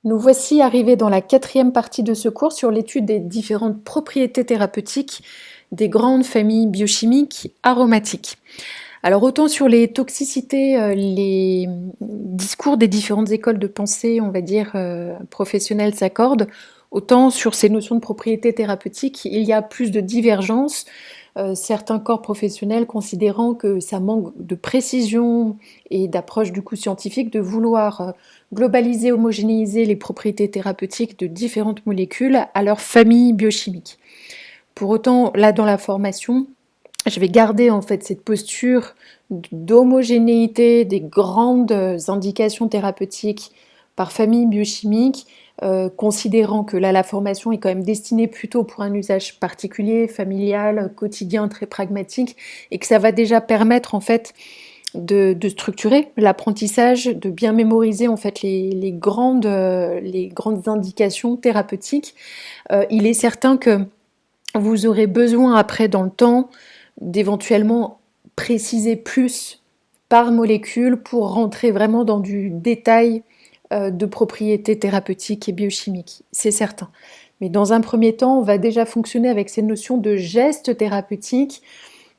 Nous voici arrivés dans la quatrième partie de ce cours sur l'étude des différentes propriétés thérapeutiques des grandes familles biochimiques aromatiques. Alors autant sur les toxicités, les discours des différentes écoles de pensée, on va dire, professionnelles s'accordent, autant sur ces notions de propriétés thérapeutiques, il y a plus de divergences. Certains corps professionnels considérant que ça manque de précision et d'approche du coup scientifique de vouloir globaliser, homogénéiser les propriétés thérapeutiques de différentes molécules à leur famille biochimique. Pour autant, là dans la formation, je vais garder en fait cette posture d'homogénéité des grandes indications thérapeutiques par famille biochimique, considérant que là la formation est quand même destinée plutôt pour un usage particulier, familial, quotidien, très pragmatique, et que ça va déjà permettre en fait de structurer l'apprentissage, de bien mémoriser en fait les grandes indications thérapeutiques. Il est certain que vous aurez besoin après dans le temps d'éventuellement préciser plus par molécule pour rentrer vraiment dans du détail de propriétés thérapeutiques et biochimiques, c'est certain. Mais dans un premier temps, on va déjà fonctionner avec ces notions de geste thérapeutique,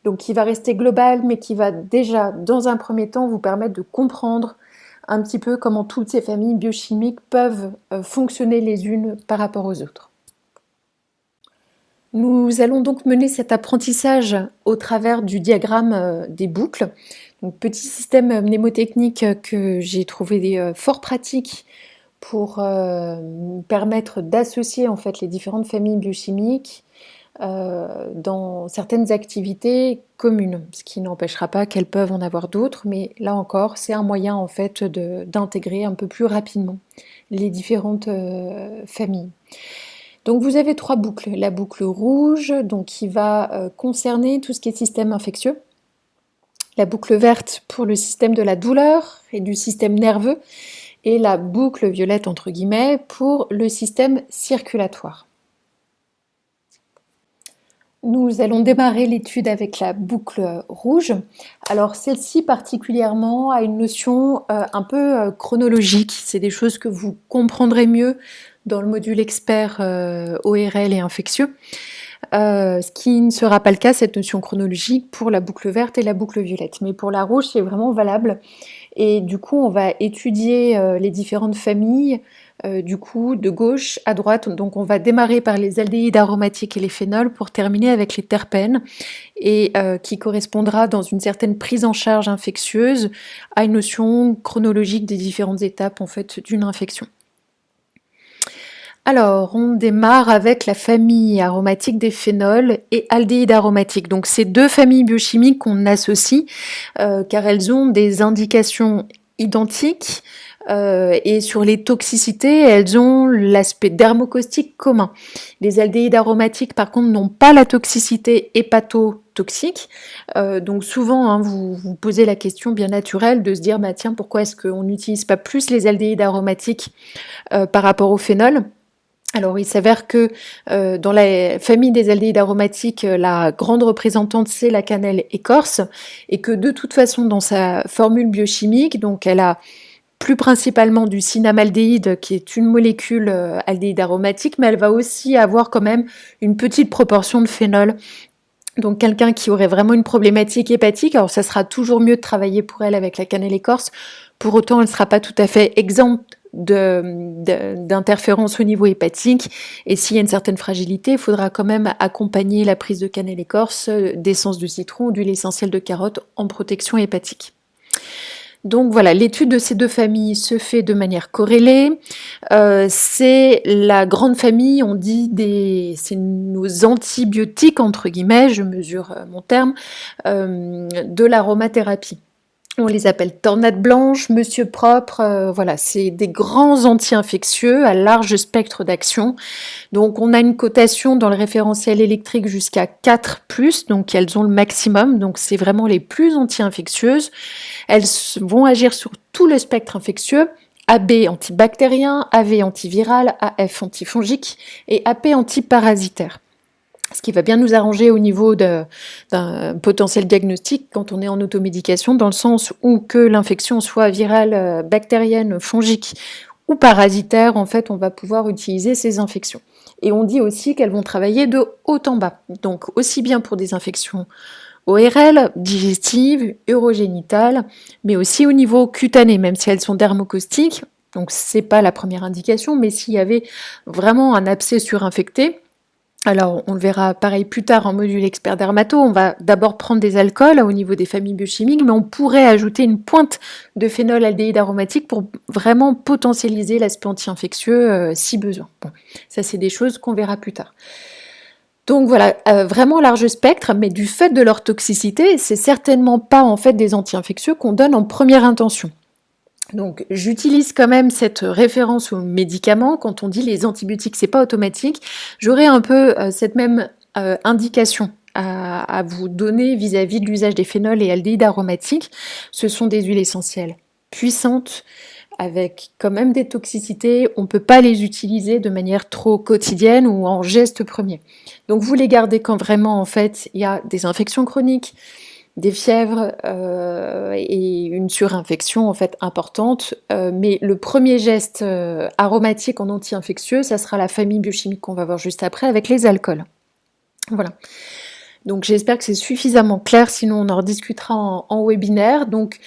donc qui va rester global, mais qui va déjà, dans un premier temps, vous permettre de comprendre un petit peu comment toutes ces familles biochimiques peuvent fonctionner les unes par rapport aux autres. Nous allons donc mener cet apprentissage au travers du diagramme des boucles. Donc, petit système mnémotechnique que j'ai trouvé fort pratique pour permettre d'associer en fait les différentes familles biochimiques dans certaines activités communes, ce qui n'empêchera pas qu'elles peuvent en avoir d'autres, mais là encore, c'est un moyen en fait d'intégrer un peu plus rapidement les différentes familles. Donc vous avez trois boucles. La boucle rouge, donc qui va concerner tout ce qui est système infectieux. La boucle verte pour le système de la douleur et du système nerveux. Et la boucle violette, entre guillemets, pour le système circulatoire. Nous allons démarrer l'étude avec la boucle rouge. Alors celle-ci particulièrement a une notion un peu chronologique. C'est des choses que vous comprendrez mieux dans le module expert ORL et infectieux. Ce qui ne sera pas le cas, cette notion chronologique, pour la boucle verte et la boucle violette. Mais pour la rouge, c'est vraiment valable. Et du coup, on va étudier les différentes familles, du coup, de gauche à droite. Donc on va démarrer par les aldéhydes aromatiques et les phénols pour terminer avec les terpènes, et qui correspondra dans une certaine prise en charge infectieuse à une notion chronologique des différentes étapes en fait d'une infection. Alors, on démarre avec la famille aromatique des phénols et aldéhydes aromatiques. Donc, ces deux familles biochimiques qu'on associe, car elles ont des indications identiques, et sur les toxicités, elles ont l'aspect dermocaustique commun. Les aldéhydes aromatiques, par contre, n'ont pas la toxicité hépatotoxique. Donc souvent, hein, vous vous posez la question bien naturelle de se dire, bah tiens, pourquoi est-ce qu'on n'utilise pas plus les aldéhydes aromatiques par rapport au phénol ? Alors il s'avère que dans la famille des aldéhydes aromatiques, la grande représentante c'est la cannelle écorce, et que de toute façon dans sa formule biochimique, donc elle a plus principalement du cinnamaldéhyde qui est une molécule aldéhyde aromatique, mais elle va aussi avoir quand même une petite proportion de phénol. Donc quelqu'un qui aurait vraiment une problématique hépatique, alors ça sera toujours mieux de travailler pour elle avec la cannelle écorce, pour autant elle ne sera pas tout à fait exempte d'interférences au niveau hépatique, et s'il y a une certaine fragilité, il faudra quand même accompagner la prise de cannelle écorce d'essence de citron ou d'huile essentielle de carotte en protection hépatique. Donc voilà, l'étude de ces deux familles se fait de manière corrélée. C'est la grande famille, on dit c'est nos antibiotiques entre guillemets, je mesure mon terme, de l'aromathérapie. On les appelle tornade blanche, monsieur propre, voilà, c'est des grands anti-infectieux à large spectre d'action. Donc on a une cotation dans le référentiel électrique jusqu'à 4+, donc elles ont le maximum, donc c'est vraiment les plus anti-infectieuses. Elles vont agir sur tout le spectre infectieux, AB antibactérien, AV antiviral, AF antifongique et AP antiparasitaire. Ce qui va bien nous arranger au niveau d'un potentiel diagnostic quand on est en automédication, dans le sens où que l'infection soit virale, bactérienne, fongique ou parasitaires, en fait, on va pouvoir utiliser ces infections. Et on dit aussi qu'elles vont travailler de haut en bas, donc aussi bien pour des infections ORL, digestives, urogénitales, mais aussi au niveau cutané, même si elles sont dermocaustiques. Donc c'est pas la première indication, mais s'il y avait vraiment un abcès surinfecté, alors on le verra pareil plus tard en module expert dermato, on va d'abord prendre des alcools au niveau des familles biochimiques, mais on pourrait ajouter une pointe de phénolaldéhyde aromatique pour vraiment potentialiser l'aspect anti-infectieux si besoin. Bon, ça c'est des choses qu'on verra plus tard. Donc voilà, vraiment large spectre, mais du fait de leur toxicité, c'est certainement pas en fait des anti-infectieux qu'on donne en première intention. Donc j'utilise quand même cette référence aux médicaments. Quand on dit les antibiotiques, c'est pas automatique. J'aurai un peu cette même indication à vous donner vis-à-vis de l'usage des phénols et aldéhydes aromatiques. Ce sont des huiles essentielles puissantes, avec quand même des toxicités. On ne peut pas les utiliser de manière trop quotidienne ou en geste premier. Donc vous les gardez quand vraiment en fait il y a des infections chroniques, des fièvres et une surinfection en fait importante. Mais le premier geste aromatique en anti-infectieux, ça sera la famille biochimique qu'on va voir juste après avec les alcools. Voilà. Donc j'espère que c'est suffisamment clair, sinon on en rediscutera en webinaire. Donc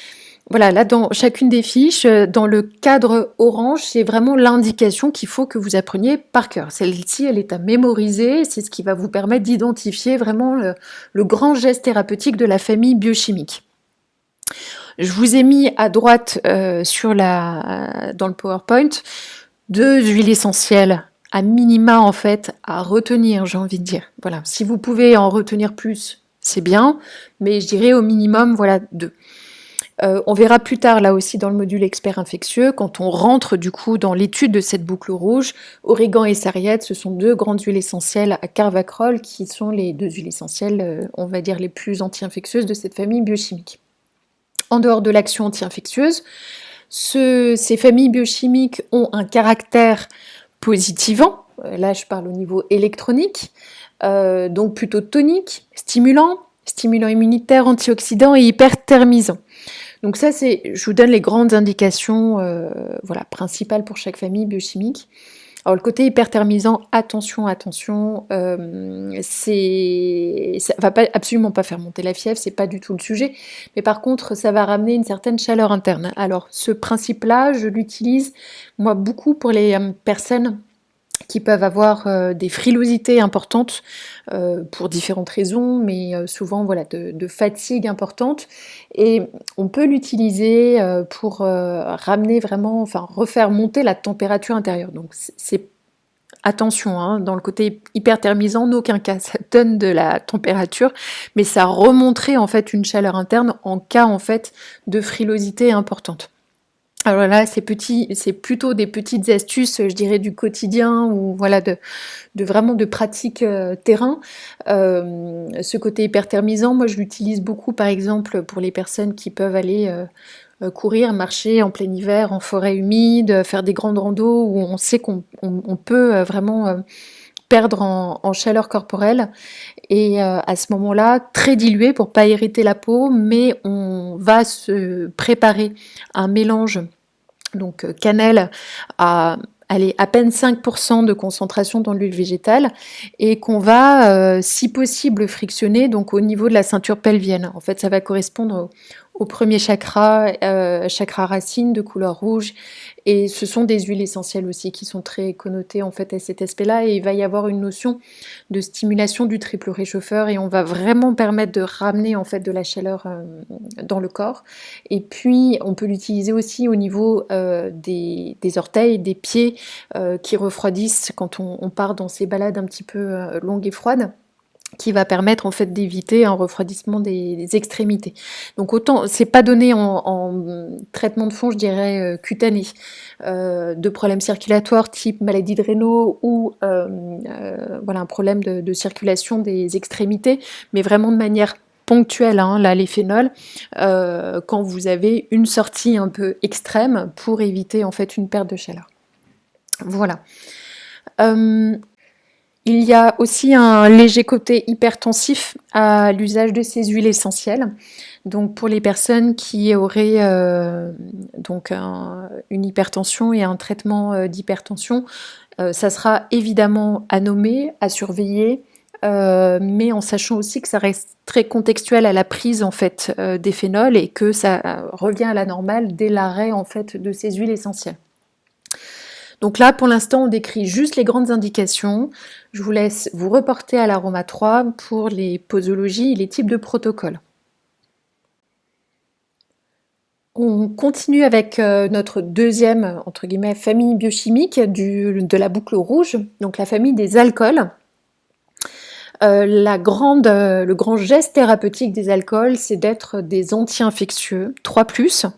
voilà, là dans chacune des fiches, dans le cadre orange, c'est vraiment l'indication qu'il faut que vous appreniez par cœur. Celle-ci, elle est à mémoriser, c'est ce qui va vous permettre d'identifier vraiment le grand geste thérapeutique de la famille biochimique. Je vous ai mis à droite dans le PowerPoint 2 huiles essentielles à minima en fait à retenir, j'ai envie de dire. Voilà, si vous pouvez en retenir plus, c'est bien, mais je dirais au minimum, voilà, 2. On verra plus tard, là aussi, dans le module expert infectieux, quand on rentre du coup dans l'étude de cette boucle rouge, origan et sarriette, ce sont 2 grandes huiles essentielles à carvacrol qui sont les 2 huiles essentielles, on va dire, les plus anti-infectieuses de cette famille biochimique. En dehors de l'action anti-infectieuse, ces familles biochimiques ont un caractère positivant, là je parle au niveau électronique, donc plutôt tonique, stimulant immunitaire, antioxydant et hyperthermisant. Donc ça, je vous donne les grandes indications voilà, principales pour chaque famille biochimique. Alors le côté hyperthermisant, attention, ça va absolument pas faire monter la fièvre, c'est pas du tout le sujet, mais par contre ça va ramener une certaine chaleur interne. Alors ce principe-là, je l'utilise moi beaucoup pour les personnes qui peuvent avoir des frilosités importantes pour différentes raisons, mais souvent voilà, de fatigue importante. Et on peut l'utiliser pour ramener vraiment, enfin refaire monter la température intérieure. Donc c'est attention, hein, dans le côté hyperthermisant, en aucun cas ça donne de la température, mais ça remonterait en fait une chaleur interne en cas en fait de frilosité importante. Alors là, c'est plutôt des petites astuces, je dirais, du quotidien ou voilà de vraiment de pratique terrain. Ce côté hyperthermisant, moi je l'utilise beaucoup par exemple pour les personnes qui peuvent aller courir, marcher en plein hiver, en forêt humide, faire des grandes randos où on sait qu'on peut vraiment perdre en chaleur corporelle et à ce moment-là, très dilué pour pas irriter la peau, mais on va se préparer un mélange, donc cannelle à peine 5% de concentration dans l'huile végétale et qu'on va, si possible, frictionner donc au niveau de la ceinture pelvienne. En fait, ça va correspondre au premier chakra, chakra racine de couleur rouge, et ce sont des huiles essentielles aussi qui sont très connotées en fait à cet aspect-là, et il va y avoir une notion de stimulation du triple réchauffeur et on va vraiment permettre de ramener en fait de la chaleur dans le corps. Et puis on peut l'utiliser aussi au niveau des orteils, des pieds qui refroidissent quand on part dans ces balades un petit peu longues et froides, qui va permettre en fait d'éviter un refroidissement des extrémités. Donc autant, c'est pas donné en traitement de fond, je dirais cutané, de problèmes circulatoires type maladie de Raynaud ou voilà, un problème de circulation des extrémités, mais vraiment de manière ponctuelle, hein, là les phénols, quand vous avez une sortie un peu extrême pour éviter en fait une perte de chaleur. Voilà. Il y a aussi un léger côté hypertensif à l'usage de ces huiles essentielles. Donc pour les personnes qui auraient une hypertension et un traitement d'hypertension, ça sera évidemment à nommer, à surveiller, mais en sachant aussi que ça reste très contextuel à la prise en fait des phénols et que ça revient à la normale dès l'arrêt en fait de ces huiles essentielles. Donc là, pour l'instant, on décrit juste les grandes indications. Je vous laisse vous reporter à l'aroma 3 pour les posologies et les types de protocoles. On continue avec notre deuxième, entre guillemets, famille biochimique de la boucle rouge, donc la famille des alcools. Le grand geste thérapeutique des alcools, c'est d'être des anti-infectieux, 3+,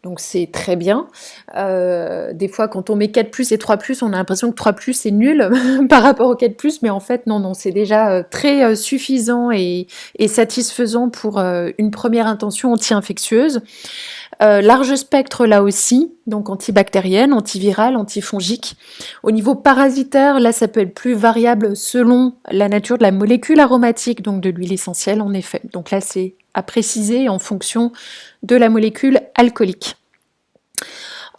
donc c'est très bien. Des fois, quand on met 4+, et 3+, on a l'impression que 3+, c'est nul par rapport au 4+, mais en fait, non, c'est déjà très suffisant et satisfaisant pour une première intention anti-infectieuse. Large spectre là aussi, donc antibactérienne, antivirale, antifongique. Au niveau parasitaire, là ça peut être plus variable selon la nature de la molécule aromatique, donc de l'huile essentielle en effet. Donc là c'est à préciser en fonction de la molécule alcoolique.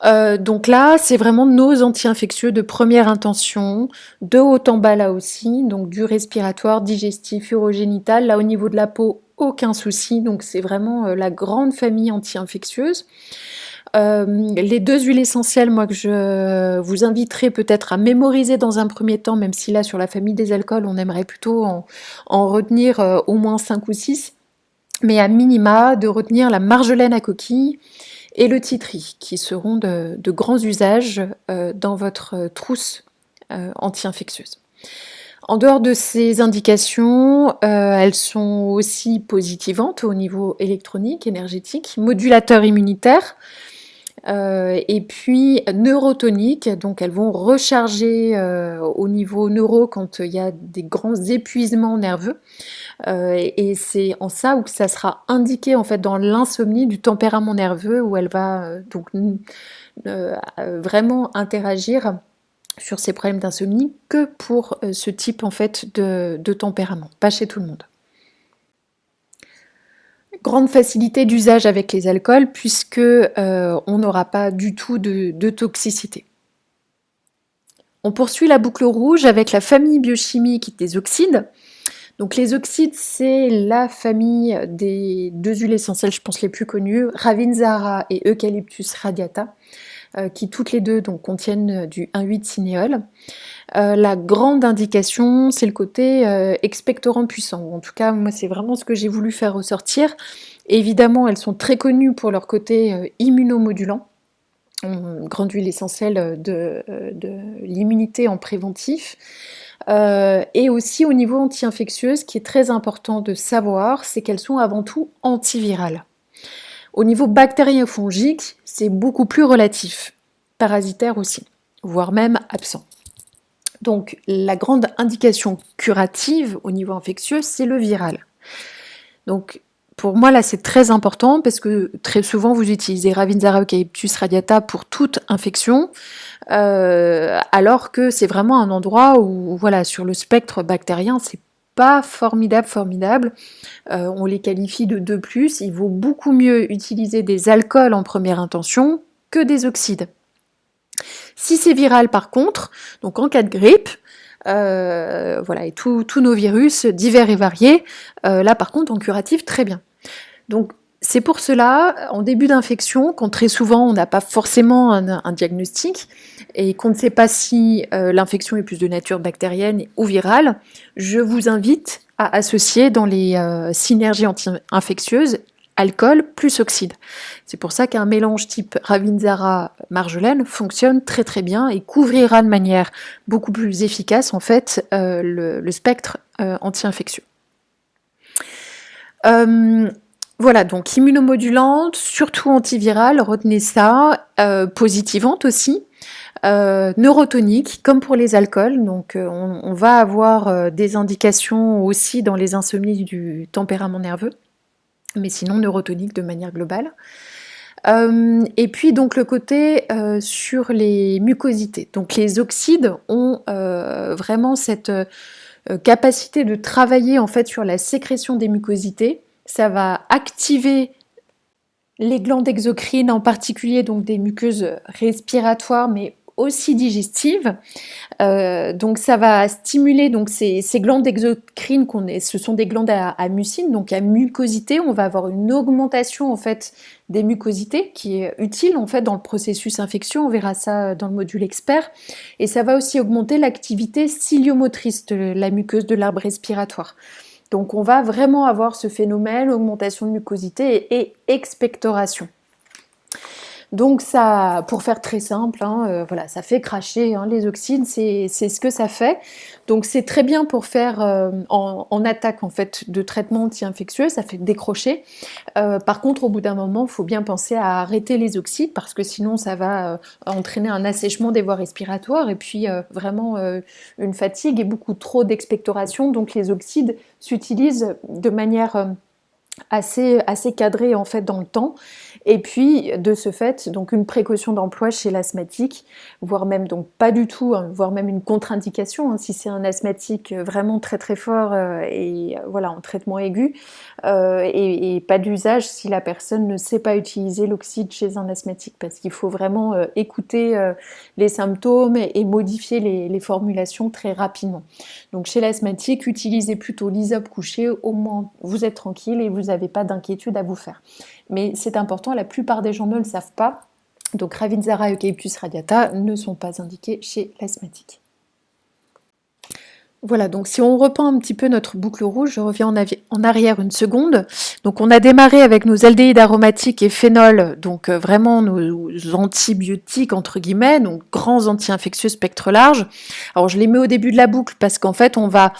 Donc là, c'est vraiment nos anti-infectieux de première intention, de haut en bas là aussi, donc du respiratoire, digestif, urogénital. Là au niveau de la peau, aucun souci, donc c'est vraiment la grande famille anti-infectieuse. Les 2 huiles essentielles, moi, que je vous inviterai peut-être à mémoriser dans un premier temps, même si là, sur la famille des alcools, on aimerait plutôt en retenir au moins 5 ou 6, mais à minima, de retenir la marjolaine à coquille et le titri, qui seront de grands usages dans votre trousse anti-infectieuse. En dehors de ces indications, elles sont aussi positivantes au niveau électronique, énergétique, modulateurs immunitaires, et puis neurotoniques, donc elles vont recharger au niveau neuro quand il y a des grands épuisements nerveux. Et c'est en ça où ça sera indiqué en fait dans l'insomnie du tempérament nerveux où elle va vraiment interagir sur ces problèmes d'insomnie que pour ce type en fait de tempérament, pas chez tout le monde. Grande facilité d'usage avec les alcools puisque on n'aura pas du tout de toxicité. On poursuit la boucle rouge avec la famille biochimique des oxydes. Donc les oxydes, c'est la famille des 2 huiles essentielles, je pense les plus connues, Ravintsara et Eucalyptus radiata, qui toutes les deux donc, contiennent du 1,8-cinéole. La grande indication, c'est le côté expectorant puissant. En tout cas, moi, c'est vraiment ce que j'ai voulu faire ressortir. Évidemment, elles sont très connues pour leur côté immunomodulant. Grande huile essentielle de l'immunité en préventif. Et aussi au niveau anti-infectieux, ce qui est très important de savoir, c'est qu'elles sont avant tout antivirales. Au niveau bactériofongique, c'est beaucoup plus relatif, parasitaire aussi, voire même absent. Donc la grande indication curative au niveau infectieux, c'est le viral. Donc pour moi là c'est très important parce que très souvent vous utilisez Ravintsara Eucalyptus radiata pour toute infection, alors que c'est vraiment un endroit où voilà sur le spectre bactérien c'est pas formidable. On les qualifie de 2+. Il vaut beaucoup mieux utiliser des alcools en première intention que des oxydes. Si c'est viral par contre, donc en cas de grippe, voilà, et tous nos virus divers et variés, là par contre en curatif très bien. Donc c'est pour cela, en début d'infection, quand très souvent on n'a pas forcément un diagnostic et qu'on ne sait pas si l'infection est plus de nature bactérienne ou virale, je vous invite à associer dans les synergies anti-infectieuses alcool plus oxyde. C'est pour ça qu'un mélange type Ravintsara-marjolaine fonctionne très très bien et couvrira de manière beaucoup plus efficace en fait le spectre anti-infectieux. Voilà, donc immunomodulante, surtout antivirale, retenez ça, positivante aussi, neurotonique, comme pour les alcools, donc on va avoir des indications aussi dans les insomnies du tempérament nerveux, mais sinon neurotonique de manière globale. Et puis donc le côté sur les mucosités. Donc les oxydes ont vraiment cette capacité de travailler en fait sur la sécrétion des mucosités. Ça va activer les glandes exocrines, en particulier donc des muqueuses respiratoires, mais aussi digestives. Donc ça va stimuler donc ces glandes exocrines ce sont des glandes à mucine, donc à mucosité. On va avoir une augmentation en fait des mucosités qui est utile en fait dans le processus infectieux. On verra ça dans le module expert. Et ça va aussi augmenter l'activité ciliomotrice de la muqueuse de l'arbre respiratoire. Donc on va vraiment avoir ce phénomène, augmentation de mucosité et expectoration. Donc ça, pour faire très simple, voilà, ça fait cracher les oxydes, c'est ce que ça fait. Donc c'est très bien pour faire en attaque en fait de traitement anti-infectieux, ça fait décrocher. Par contre, au bout d'un moment, il faut bien penser à arrêter les oxydes parce que sinon ça va entraîner un assèchement des voies respiratoires et puis vraiment une fatigue et beaucoup trop d'expectoration. Donc les oxydes s'utilisent de manière assez cadrée en fait dans le temps. Et puis de ce fait, donc une précaution d'emploi chez l'asthmatique, voire même donc pas du tout, voire même une contre-indication si c'est un asthmatique vraiment très très fort et voilà en traitement aigu, et pas d'usage si la personne ne sait pas utiliser l'oxyde chez un asthmatique, parce qu'il faut vraiment écouter les symptômes et modifier les formulations très rapidement. Donc chez l'asthmatique, utilisez plutôt l'hysope couché, au moins vous êtes tranquille et vous n'avez pas d'inquiétude à vous faire. Mais c'est important, la plupart des gens ne le savent pas. Donc Ravinzara et Eucalyptus radiata ne sont pas indiqués chez l'asthmatique. Voilà, donc si on reprend un petit peu notre boucle rouge, je reviens en arrière une seconde. Donc on a démarré avec nos aldéhydes aromatiques et phénols, donc vraiment nos antibiotiques entre guillemets, donc grands anti-infectieux spectre large. Alors je les mets au début de la boucle parce qu'en fait on va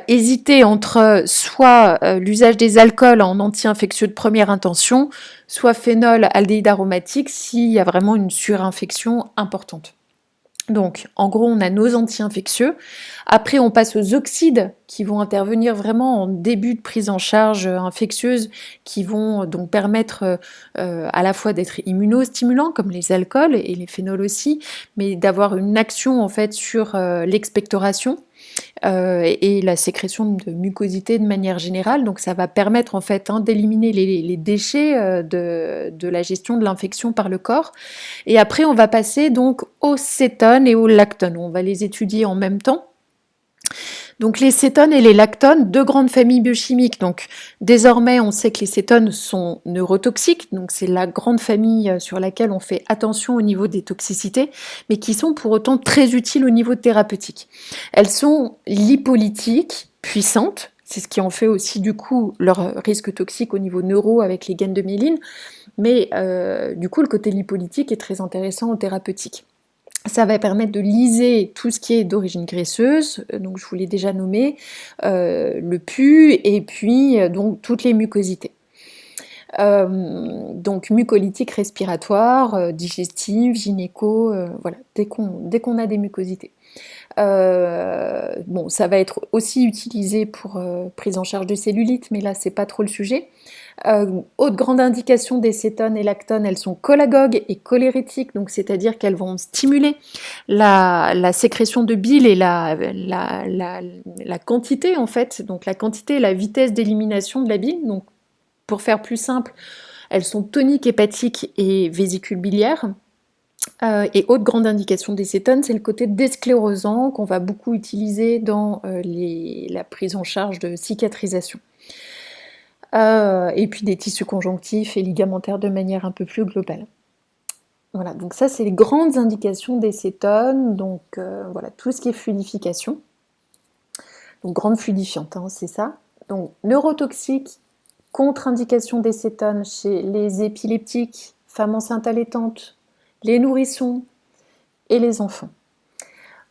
hésiter entre soit l'usage des alcools en anti-infectieux de première intention, soit phénol, aldéhyde aromatique s'il y a vraiment une surinfection importante. Donc, en gros, on a nos anti-infectieux. Après, on passe aux oxydes qui vont intervenir vraiment en début de prise en charge infectieuse, qui vont donc permettre à la fois d'être immunostimulants, comme les alcools et les phénols aussi, mais d'avoir une action en fait sur l'expectoration. Et la sécrétion de mucosité de manière générale. Donc ça va permettre en fait d'éliminer les déchets de la gestion de l'infection par le corps. Et après on va passer donc aux cétones et aux lactones. On va les étudier en même temps. Donc les cétones et les lactones, deux grandes familles biochimiques. Donc désormais, on sait que les cétones sont neurotoxiques, donc c'est la grande famille sur laquelle on fait attention au niveau des toxicités, mais qui sont pour autant très utiles au niveau thérapeutique. Elles sont lipolytiques, puissantes, c'est ce qui en fait aussi du coup leur risque toxique au niveau neuro avec les gaines de myéline, mais du coup le côté lipolytique est très intéressant au thérapeutique. Ça va permettre de liser tout ce qui est d'origine graisseuse, donc je vous l'ai déjà nommé, le pus et puis donc toutes les mucosités. Donc mucolytique respiratoire, digestive, gynéco, voilà, dès qu'on a des mucosités. Bon, ça va être aussi utilisé pour prise en charge de cellulite, mais là c'est pas trop le sujet. Autre grande indication des cétones et lactones, elles sont cholagogues et cholérétiques, donc c'est-à-dire qu'elles vont stimuler la sécrétion de bile et la quantité en fait, donc la quantité et la vitesse d'élimination de la bile. Donc pour faire plus simple, elles sont toniques hépatiques et vésicules biliaires. Et autre grande indication des cétones, c'est le côté désclérosant qu'on va beaucoup utiliser dans la prise en charge de cicatrisation. Et puis des tissus conjonctifs et ligamentaires de manière un peu plus globale. Voilà, donc ça c'est les grandes indications des cétones, donc voilà, tout ce qui est fluidification. Donc grande fluidifiante, c'est ça. Donc neurotoxique, contre-indication des cétones chez les épileptiques, femmes enceintes allaitantes, les nourrissons et les enfants.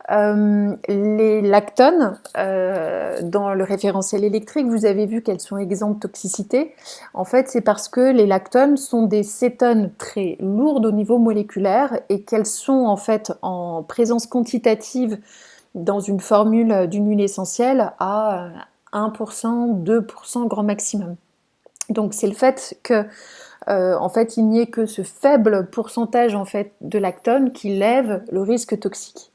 Les lactones, dans le référentiel électrique, vous avez vu qu'elles sont exemptes de toxicité. En fait, c'est parce que les lactones sont des cétones très lourdes au niveau moléculaire et qu'elles sont en fait en présence quantitative dans une formule d'une huile essentielle à 1%, 2% grand maximum. Donc c'est le fait que en fait, il n'y ait que ce faible pourcentage en fait, de lactone qui lève le risque toxique.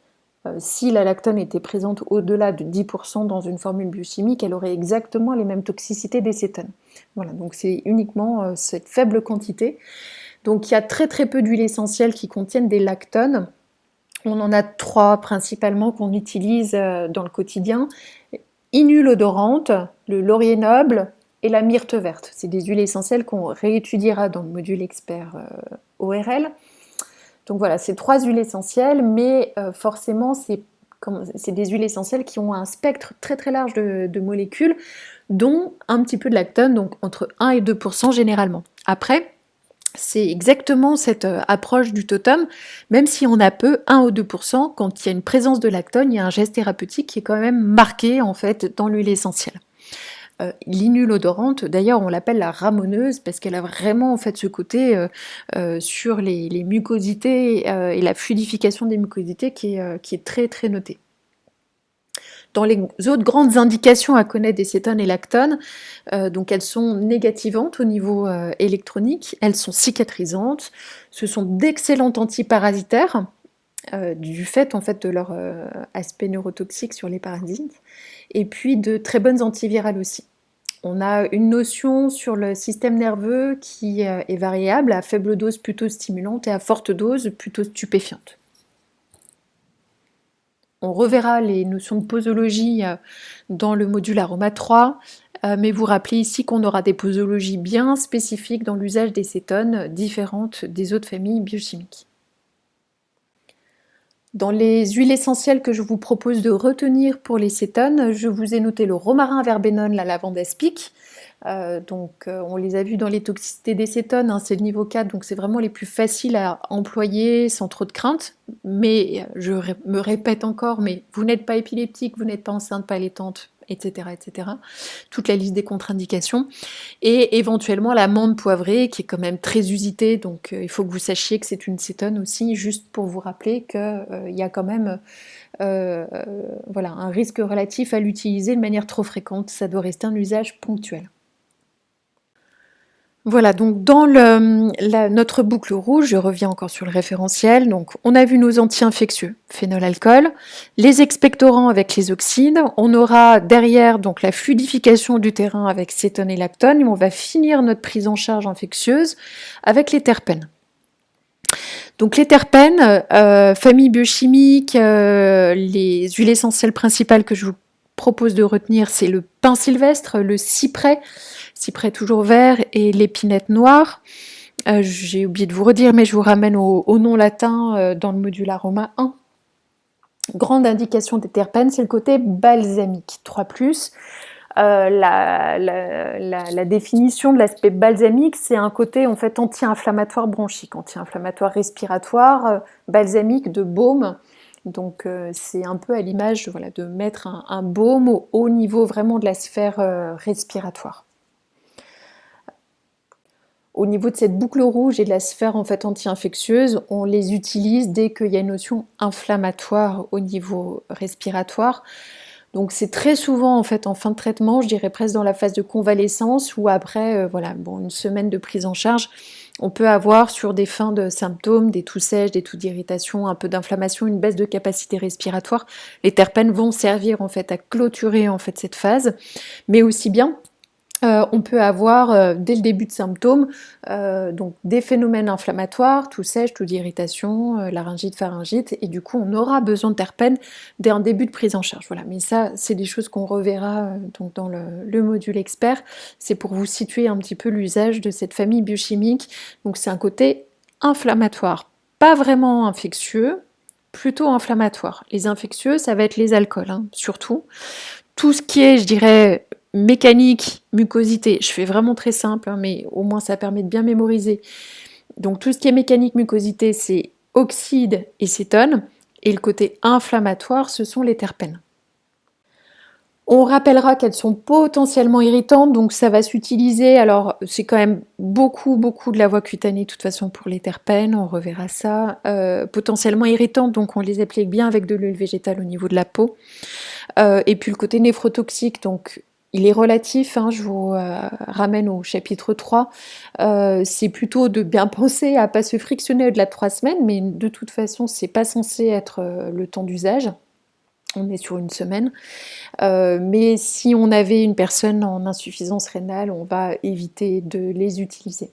Si la lactone était présente au-delà de 10% dans une formule biochimique, elle aurait exactement les mêmes toxicités des cétones. Voilà, donc c'est uniquement cette faible quantité. Donc il y a très très peu d'huiles essentielles qui contiennent des lactones. On en a 3 principalement qu'on utilise dans le quotidien. Inule odorante, le laurier noble et la myrte verte. C'est des huiles essentielles qu'on réétudiera dans le module expert ORL. Donc voilà, c'est 3 huiles essentielles, mais forcément, c'est des huiles essentielles qui ont un spectre très très large de molécules, dont un petit peu de lactone, donc entre 1 et 2% généralement. Après, c'est exactement cette approche du totem, même si on a peu, 1 ou 2%, quand il y a une présence de lactone, il y a un geste thérapeutique qui est quand même marqué en fait dans l'huile essentielle. L'inule odorante, d'ailleurs on l'appelle la ramoneuse parce qu'elle a vraiment en fait ce côté sur les mucosités et la fluidification des mucosités qui est très très noté. Dans les autres grandes indications à connaître des cétones et lactones, donc elles sont négativantes au niveau électronique, elles sont cicatrisantes, ce sont d'excellents antiparasitaires du fait en fait de leur aspect neurotoxique sur les parasites, et puis de très bonnes antivirales aussi. On a une notion sur le système nerveux qui est variable, à faible dose plutôt stimulante et à forte dose plutôt stupéfiante. On reverra les notions de posologie dans le module aroma 3, mais vous rappelez ici qu'on aura des posologies bien spécifiques dans l'usage des cétones, différentes des autres familles biochimiques. Dans les huiles essentielles que je vous propose de retenir pour les cétones, je vous ai noté le romarin verbenone, la lavande aspic. On les a vus dans les toxicités des cétones, hein, c'est le niveau 4, donc c'est vraiment les plus faciles à employer sans trop de crainte. Mais je me répète encore, mais vous n'êtes pas épileptique, vous n'êtes pas enceinte, pas allaitante, etc., etc. Toute la liste des contre-indications. Et éventuellement la menthe poivrée, qui est quand même très usitée, donc il faut que vous sachiez que c'est une cétone aussi, juste pour vous rappeler qu'il y a quand même voilà, un risque relatif à l'utiliser de manière trop fréquente. Ça doit rester un usage ponctuel. Voilà, donc dans notre boucle rouge, je reviens encore sur le référentiel, donc on a vu nos anti-infectieux, phénol-alcool, les expectorants avec les oxydes, on aura derrière donc la fluidification du terrain avec cétone et lactone, et on va finir notre prise en charge infectieuse avec les terpènes. Donc les terpènes, famille biochimique, les huiles essentielles principales que je vous propose de retenir, c'est le pin sylvestre, le cyprès toujours vert et l'épinette noire. J'ai oublié de vous redire, mais je vous ramène au nom latin dans le module aroma 1. Grande indication des terpènes, c'est le côté balsamique, 3+. La définition de l'aspect balsamique, c'est un côté en fait anti-inflammatoire bronchique, anti-inflammatoire respiratoire, balsamique de baume. Donc c'est un peu à l'image voilà, de mettre un baume au haut niveau vraiment de la sphère respiratoire. Au niveau de cette boucle rouge et de la sphère en fait anti-infectieuse, on les utilise dès qu'il y a une notion inflammatoire au niveau respiratoire. Donc c'est très souvent en fait en fin de traitement, je dirais presque dans la phase de convalescence ou après une semaine de prise en charge, on peut avoir sur des fins de symptômes, des toux sèches, des toux d'irritation, un peu d'inflammation, une baisse de capacité respiratoire. Les terpènes vont servir en fait à clôturer en fait cette phase, mais aussi bien on peut avoir dès le début de symptômes donc des phénomènes inflammatoires, toux sèche, toux d'irritation, laryngite, pharyngite, et du coup on aura besoin de terpènes dès un début de prise en charge. Voilà, mais ça c'est des choses qu'on reverra donc dans le module expert. C'est pour vous situer un petit peu l'usage de cette famille biochimique. Donc c'est un côté inflammatoire, pas vraiment infectieux, plutôt inflammatoire. Les infectieux, ça va être les alcools, hein, surtout. Tout ce qui est, je dirais, mécanique, mucosité, je fais vraiment très simple, hein, mais au moins ça permet de bien mémoriser. Donc tout ce qui est mécanique, mucosité, c'est oxyde et cétone, et le côté inflammatoire, ce sont les terpènes. On rappellera qu'elles sont potentiellement irritantes, donc ça va s'utiliser, alors c'est quand même beaucoup de la voie cutanée de toute façon pour les terpènes, on reverra ça, potentiellement irritantes, donc on les applique bien avec de l'huile végétale au niveau de la peau, et puis le côté néphrotoxique, donc il est relatif, hein, je vous ramène au chapitre 3. C'est plutôt de bien penser à pas se frictionner au-delà de 3 semaines, mais de toute façon, c'est pas censé être le temps d'usage. On est sur une semaine. Mais si on avait une personne en insuffisance rénale, on va éviter de les utiliser.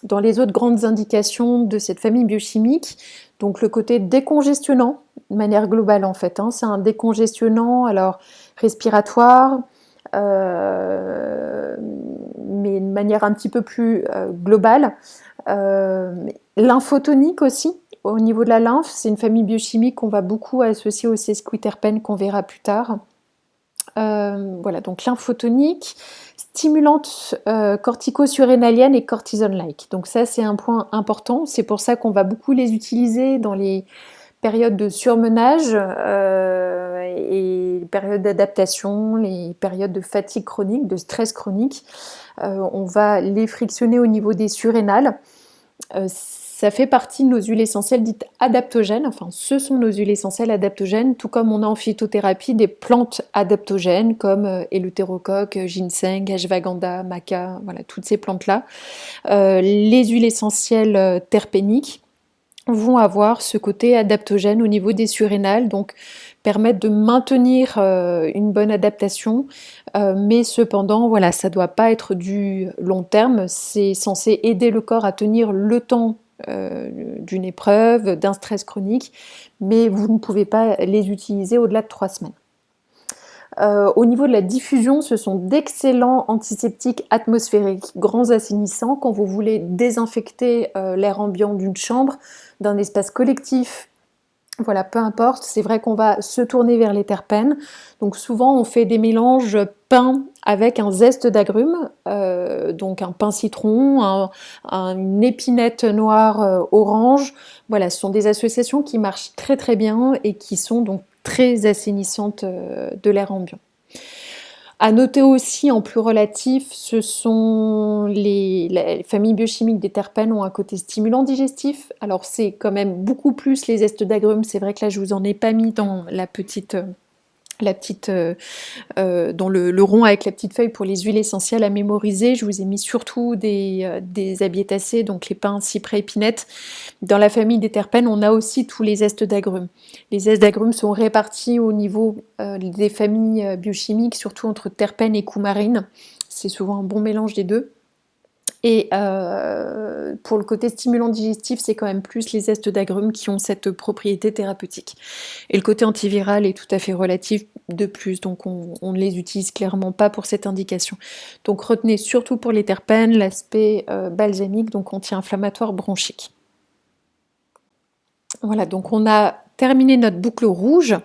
Dans les autres grandes indications de cette famille biochimique, donc le côté décongestionnant, de manière globale en fait, hein, c'est un décongestionnant alors respiratoire, mais de manière un petit peu plus globale. Lymphotonique aussi, au niveau de la lymphe, c'est une famille biochimique qu'on va beaucoup associer au sesquiterpène qu'on verra plus tard. Voilà, donc lymphotonique, stimulante cortico-surrénalienne et cortisone-like. Donc ça, c'est un point important. C'est pour ça qu'on va beaucoup les utiliser dans les périodes de surmenage et les périodes d'adaptation, les périodes de fatigue chronique, de stress chronique. On va les frictionner au niveau des surrénales. Ça fait partie de nos huiles essentielles dites adaptogènes, enfin ce sont nos huiles essentielles adaptogènes, tout comme on a en phytothérapie des plantes adaptogènes comme éleutérocoque, ginseng, ashwagandha, maca, voilà, toutes ces plantes-là. Les huiles essentielles terpéniques vont avoir ce côté adaptogène au niveau des surrénales, donc permettre de maintenir une bonne adaptation, mais cependant, voilà, ça ne doit pas être du long terme, c'est censé aider le corps à tenir le temps d'une épreuve, d'un stress chronique, mais vous ne pouvez pas les utiliser au-delà de 3 semaines. Au niveau de la diffusion, ce sont d'excellents antiseptiques atmosphériques, grands assainissants. Quand vous voulez désinfecter l'air ambiant d'une chambre, d'un espace collectif, voilà, peu importe, c'est vrai qu'on va se tourner vers les terpènes. Donc souvent on fait des mélanges pain avec un zeste d'agrumes, donc un pain citron, une épinette noire orange. Voilà, ce sont des associations qui marchent très très bien et qui sont donc très assainissantes de l'air ambiant. À noter aussi, en plus relatif, ce sont les familles biochimiques des terpènes ont un côté stimulant digestif. Alors c'est quand même beaucoup plus les zestes d'agrumes. C'est vrai que là je vous en ai pas mis dans la petite dans le rond avec la petite feuille pour les huiles essentielles à mémoriser. Je vous ai mis surtout des abiétacées, donc les pins, cyprès, épinettes. Dans la famille des terpènes, on a aussi tous les zestes d'agrumes. Les zestes d'agrumes sont répartis au niveau des familles biochimiques, surtout entre terpènes et coumarine. C'est souvent un bon mélange des deux. Et pour le côté stimulant digestif, c'est quand même plus les zestes d'agrumes qui ont cette propriété thérapeutique. Et le côté antiviral est tout à fait relatif de plus, donc on ne les utilise clairement pas pour cette indication. Donc retenez surtout pour les terpènes l'aspect balsamique, donc anti-inflammatoire bronchique. Voilà, donc on a terminé notre boucle rouge.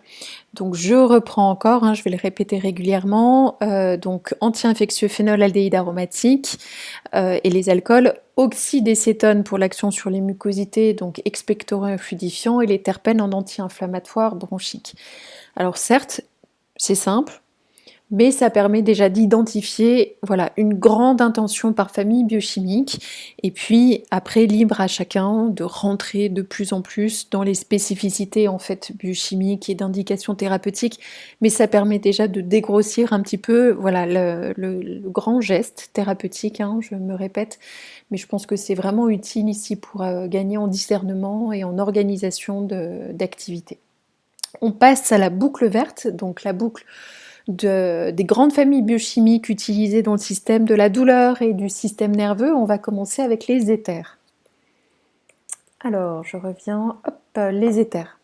Donc je reprends encore, hein, je vais le répéter régulièrement. Donc anti-infectieux phénolaldéhyde aromatique et les alcools, oxydécétone pour l'action sur les mucosités, donc expectorant et fluidifiant, et les terpènes en anti-inflammatoire bronchique. Alors certes, c'est simple, mais ça permet déjà d'identifier voilà, une grande intention par famille biochimique, et puis après libre à chacun de rentrer de plus en plus dans les spécificités en fait biochimiques et d'indications thérapeutiques, mais ça permet déjà de dégrossir un petit peu voilà, le grand geste thérapeutique, hein, je me répète, mais je pense que c'est vraiment utile ici pour gagner en discernement et en organisation d'activités. On passe à la boucle verte, donc la boucle des grandes familles biochimiques utilisées dans le système de la douleur et du système nerveux. On va commencer avec les éthers. Alors, je reviens, hop, les éthers.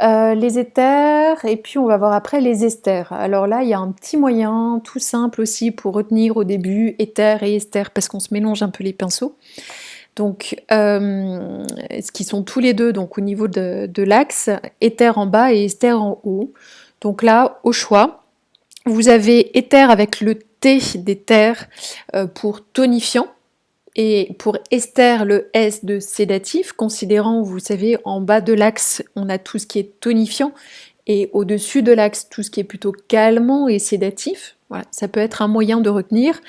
Les éthers, et puis on va voir après les esters. Alors là, il y a un petit moyen tout simple aussi pour retenir au début éther et ester, parce qu'on se mélange un peu les pinceaux. Donc, ce qui sont tous les deux donc au niveau de l'axe, éther en bas et ester en haut. Donc là, au choix, vous avez éther avec le T d'éther pour tonifiant et pour ester le S de sédatif, considérant, vous savez, en bas de l'axe, on a tout ce qui est tonifiant et au-dessus de l'axe, tout ce qui est plutôt calmant et sédatif. Voilà, ça peut être un moyen de retenir.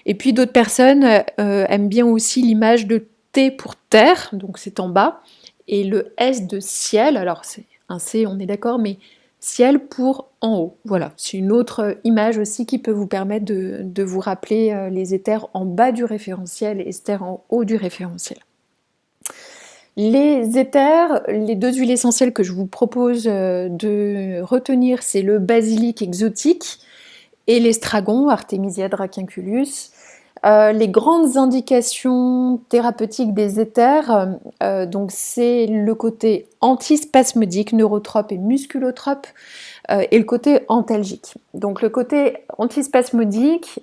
Et puis d'autres personnes aiment bien aussi l'image de T pour terre, donc c'est en bas, et le S de ciel, alors c'est un C, on est d'accord, mais ciel pour en haut. Voilà, c'est une autre image aussi qui peut vous permettre de vous rappeler les éthers en bas du référentiel et les éthers en haut du référentiel. Les éthers, les deux huiles essentielles que je vous propose de retenir, c'est le basilic exotique et l'estragon, Artemisia dracunculus. Les grandes indications thérapeutiques des éthers, donc c'est le côté antispasmodique, neurotrope et musculotrope, et le côté antalgique. Donc le côté antispasmodique,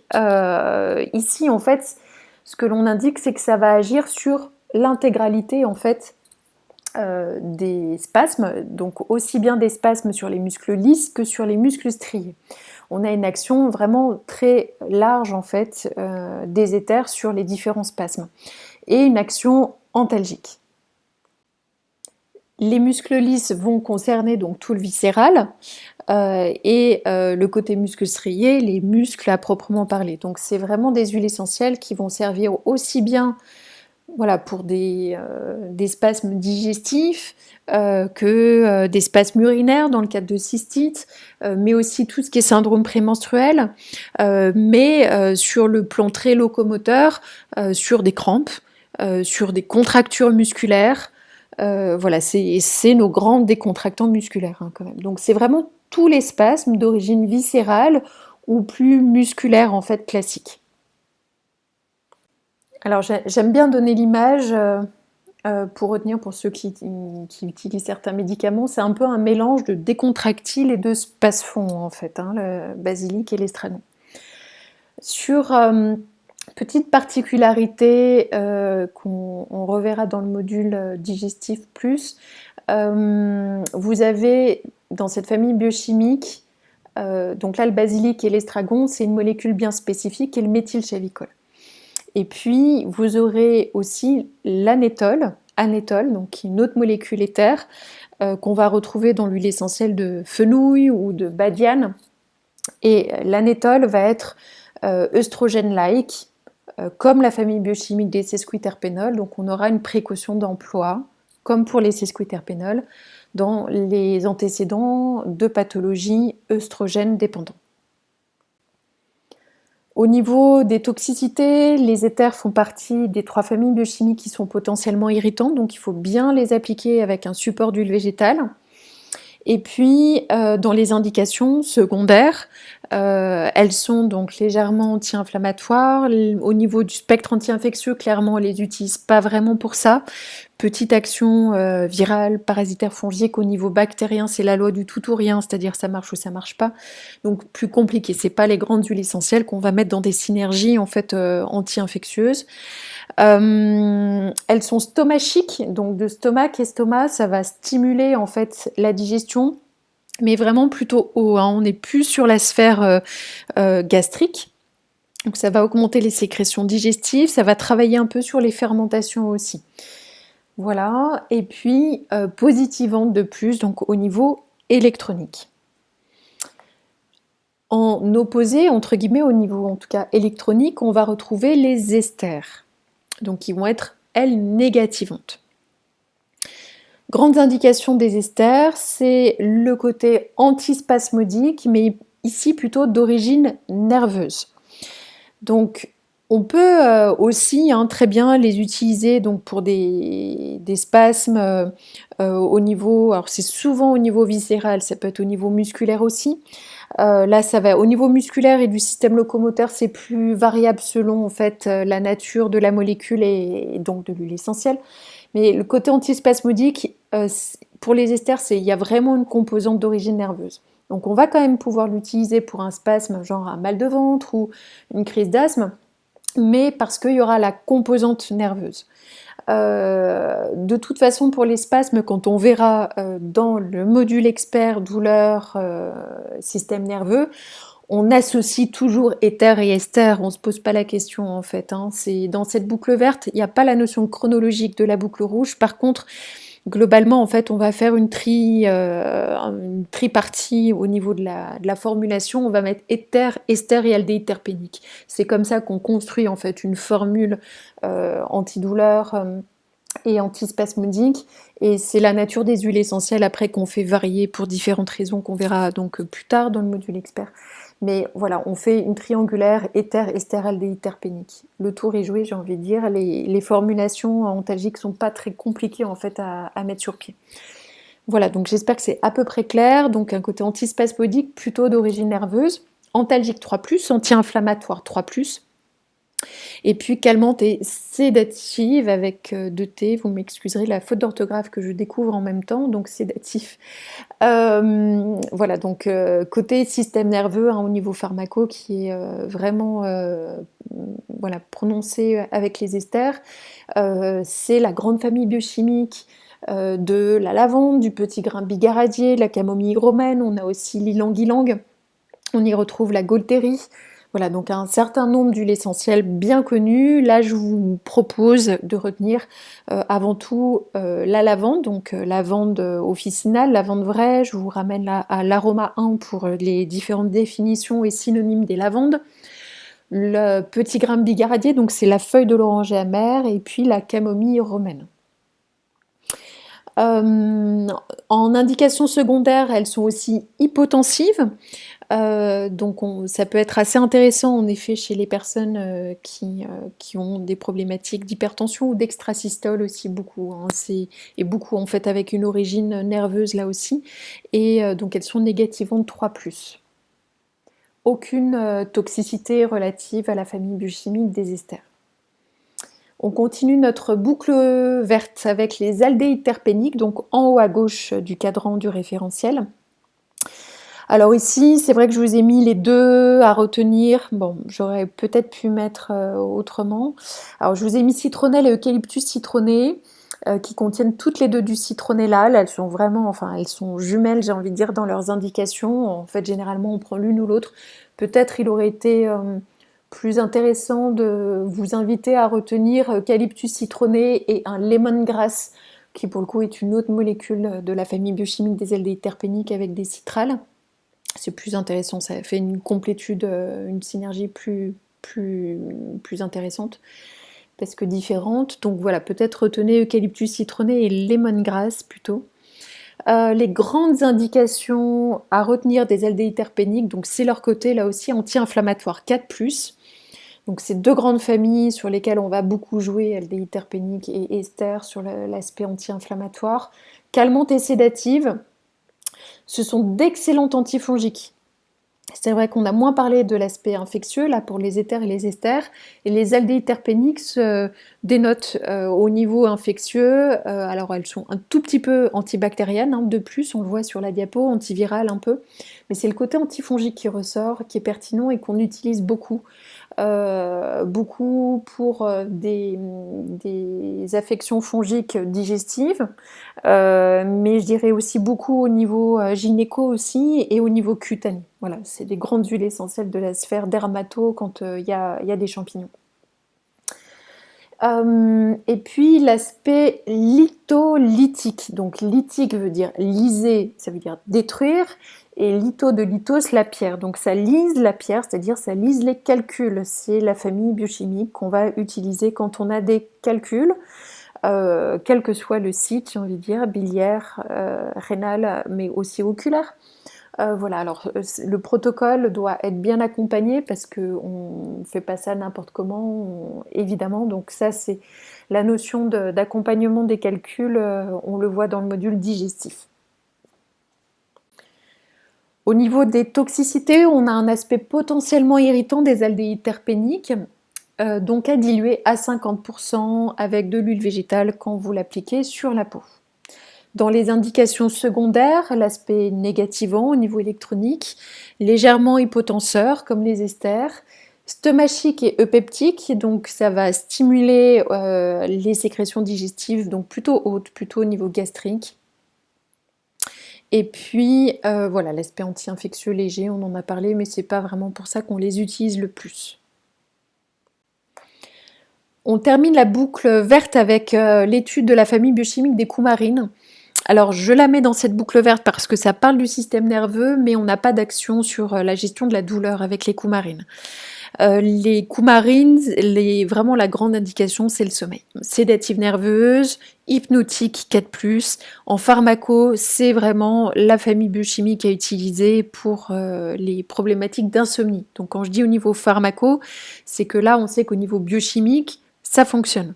ici en fait, ce que l'on indique, c'est que ça va agir sur l'intégralité en fait des spasmes, donc aussi bien des spasmes sur les muscles lisses que sur les muscles striés. On a une action vraiment très large en fait des éthers sur les différents spasmes et une action antalgique. Les muscles lisses vont concerner donc tout le viscéral et le côté muscle strié, les muscles à proprement parler. Donc c'est vraiment des huiles essentielles qui vont servir aussi bien voilà, pour des spasmes digestifs que des spasmes urinaires dans le cadre de cystites, mais aussi tout ce qui est syndrome prémenstruel, mais sur le plan très locomoteur, sur des crampes, sur des contractures musculaires. Voilà, c'est nos grands décontractants musculaires hein, quand même. Donc c'est vraiment tous les spasmes d'origine viscérale ou plus musculaire en fait classique. Alors j'aime bien donner l'image pour retenir pour ceux qui utilisent certains médicaments, c'est un peu un mélange de décontractile et de spasfon en fait, hein, le basilic et l'estragon. Sur petite particularité qu'on reverra dans le module digestif plus, vous avez dans cette famille biochimique, donc là le basilic et l'estragon, c'est une molécule bien spécifique qui est le méthylchavicol. Et puis, vous aurez aussi l'anétol, donc qui est une autre molécule éther qu'on va retrouver dans l'huile essentielle de fenouil ou de badiane. Et l'anétol va être œstrogène-like, comme la famille biochimique des sesquiterpénols. Donc, on aura une précaution d'emploi, comme pour les sesquiterpénols, dans les antécédents de pathologies œstrogènes dépendantes. Au niveau des toxicités, les éthers font partie des 3 familles biochimiques qui sont potentiellement irritantes, donc il faut bien les appliquer avec un support d'huile végétale. Et puis, dans les indications secondaires, elles sont donc légèrement anti-inflammatoires. Au niveau du spectre anti-infectieux, clairement, on les utilise pas vraiment pour ça. Petite action virale, parasitaire, fongique. Au niveau bactérien, c'est la loi du tout ou rien, c'est-à-dire ça marche ou ça marche pas. Donc plus compliqué. C'est pas les grandes huiles essentielles qu'on va mettre dans des synergies en fait anti-infectieuses. Elles sont stomachiques, donc de stomac, estomac, ça va stimuler en fait la digestion, mais vraiment plutôt haut. Hein. On n'est plus sur la sphère gastrique. Donc ça va augmenter les sécrétions digestives, ça va travailler un peu sur les fermentations aussi. Voilà, et puis positivante de plus, donc au niveau électronique. En opposé, entre guillemets, au niveau en tout cas électronique, on va retrouver les esters, donc qui vont être, elles, négativantes. Grandes indications des esters, c'est le côté antispasmodique, mais ici plutôt d'origine nerveuse. Donc on peut aussi très bien les utiliser donc, pour des spasmes au niveau, alors c'est souvent au niveau viscéral, ça peut être au niveau musculaire aussi. Là, ça va au niveau musculaire et du système locomoteur, c'est plus variable selon en fait la nature de la molécule et donc de l'huile essentielle. Mais le côté antispasmodique, pour les esters, il y a vraiment une composante d'origine nerveuse. Donc on va quand même pouvoir l'utiliser pour un spasme, genre un mal de ventre ou une crise d'asthme, mais parce qu'il y aura la composante nerveuse. De toute façon, pour les spasmes, quand on verra dans le module expert douleur système nerveux, on associe toujours éther et ester, on ne se pose pas la question en fait. Hein. C'est dans cette boucle verte, il n'y a pas la notion chronologique de la boucle rouge. Par contre, globalement, en fait, on va faire une tripartie au niveau de la formulation. On va mettre éther, ester et aldéhyde terpénique. C'est comme ça qu'on construit en fait une formule antidouleur et antispasmodique. Et c'est la nature des huiles essentielles après qu'on fait varier pour différentes raisons qu'on verra donc plus tard dans le module expert. Mais voilà, on fait une triangulaire éther-ester-aldéhyde terpénique. Le tour est joué, j'ai envie de dire. Les formulations antalgiques sont pas très compliquées en fait à mettre sur pied. Voilà, donc j'espère que c'est à peu près clair. Donc un côté antispasmodique plutôt d'origine nerveuse, antalgique 3+, anti-inflammatoire 3+, et puis calmante et sédative avec 2T. Vous m'excuserez la faute d'orthographe que je découvre en même temps, donc sédatif. Voilà, donc côté système nerveux au niveau pharmaco qui est vraiment voilà, prononcé avec les esters. C'est la grande famille biochimique de la lavande, du petit grain bigaradier, de la camomille romaine. On a aussi l'ylang-ylang. On y retrouve la gaultérie. Voilà, donc un certain nombre d'huiles essentielles bien connues. Là, je vous propose de retenir avant tout la lavande, donc lavande officinale, lavande vraie. Je vous ramène là à l'aroma 1 pour les différentes définitions et synonymes des lavandes. Le petit grain bigaradier, donc c'est la feuille de l'oranger amer, et puis la camomille romaine. En indication secondaire, elles sont aussi hypotensives. Donc ça peut être assez intéressant en effet chez les personnes qui ont des problématiques d'hypertension ou d'extrasystole aussi beaucoup, hein. Et beaucoup en fait avec une origine nerveuse là aussi. Et donc elles sont négativantes 3+. Aucune toxicité relative à la famille biochimique des esters. On continue notre boucle verte avec les aldéhydes terpéniques, donc en haut à gauche du cadran du référentiel. Alors ici, c'est vrai que je vous ai mis les deux à retenir. Bon, j'aurais peut-être pu mettre autrement. Alors je vous ai mis citronnelle et eucalyptus citronné, qui contiennent toutes les deux du citronellal. Elles sont vraiment, enfin, elles sont jumelles, j'ai envie de dire, dans leurs indications. En fait, généralement, on prend l'une ou l'autre. Peut-être il aurait été plus intéressant de vous inviter à retenir eucalyptus citronné et un lemongrass, qui pour le coup est une autre molécule de la famille biochimique des aldéhydes terpéniques avec des citrales. C'est plus intéressant, ça fait une complétude, une synergie plus intéressante, parce que différente. Donc voilà, peut-être retenez eucalyptus citronné et lemongrass plutôt. Les grandes indications à retenir des aldéhydes terpéniques, donc c'est leur côté là aussi anti-inflammatoire 4+. Donc c'est deux grandes familles sur lesquelles on va beaucoup jouer, aldéhydes terpéniques et ester sur l'aspect anti-inflammatoire. Calmante et sédative. Ce sont d'excellents antifongiques. C'est vrai qu'on a moins parlé de l'aspect infectieux là pour les éthers et les esters, et les aldéhydes terpéniques dénotent au niveau infectieux. Alors elles sont un tout petit peu antibactériennes, hein, de plus, on le voit sur la diapo, antivirales un peu, mais c'est le côté antifongique qui ressort, qui est pertinent et qu'on utilise beaucoup. Beaucoup pour des affections fongiques digestives, mais je dirais aussi beaucoup au niveau gynéco aussi et au niveau cutané. Voilà, c'est des grandes huiles essentielles de la sphère dermato quand il y a des champignons. Et puis l'aspect litholytique. Donc lithique veut dire liser, ça veut dire détruire, et litho de lithos, la pierre. Donc ça lise la pierre, c'est-à-dire ça lise les calculs. C'est la famille biochimique qu'on va utiliser quand on a des calculs, quel que soit le site, j'ai envie de dire, biliaire, rénal, mais aussi oculaire. Voilà, alors le protocole doit être bien accompagné parce qu'on ne fait pas ça n'importe comment, évidemment. Donc ça, c'est la notion d'accompagnement des calculs, on le voit dans le module digestif. Au niveau des toxicités, on a un aspect potentiellement irritant des aldéhydes terpéniques, donc à diluer à 50% avec de l'huile végétale quand vous l'appliquez sur la peau. Dans les indications secondaires, l'aspect négativant au niveau électronique, légèrement hypotenseur comme les esters, stomachique et eupeptique, donc ça va stimuler les sécrétions digestives, donc plutôt hautes, plutôt au niveau gastrique. Et puis voilà, l'aspect anti-infectieux léger, on en a parlé, mais c'est pas vraiment pour ça qu'on les utilise le plus. On termine la boucle verte avec l'étude de la famille biochimique des coumarines. Alors je la mets dans cette boucle verte parce que ça parle du système nerveux, mais on n'a pas d'action sur la gestion de la douleur avec les coumarines. Les coumarines, vraiment la grande indication, c'est le sommeil. Sédative nerveuse, hypnotique 4+. En pharmaco, c'est vraiment la famille biochimique à utiliser pour les problématiques d'insomnie. Donc quand je dis au niveau pharmaco, c'est que là, on sait qu'au niveau biochimique, ça fonctionne.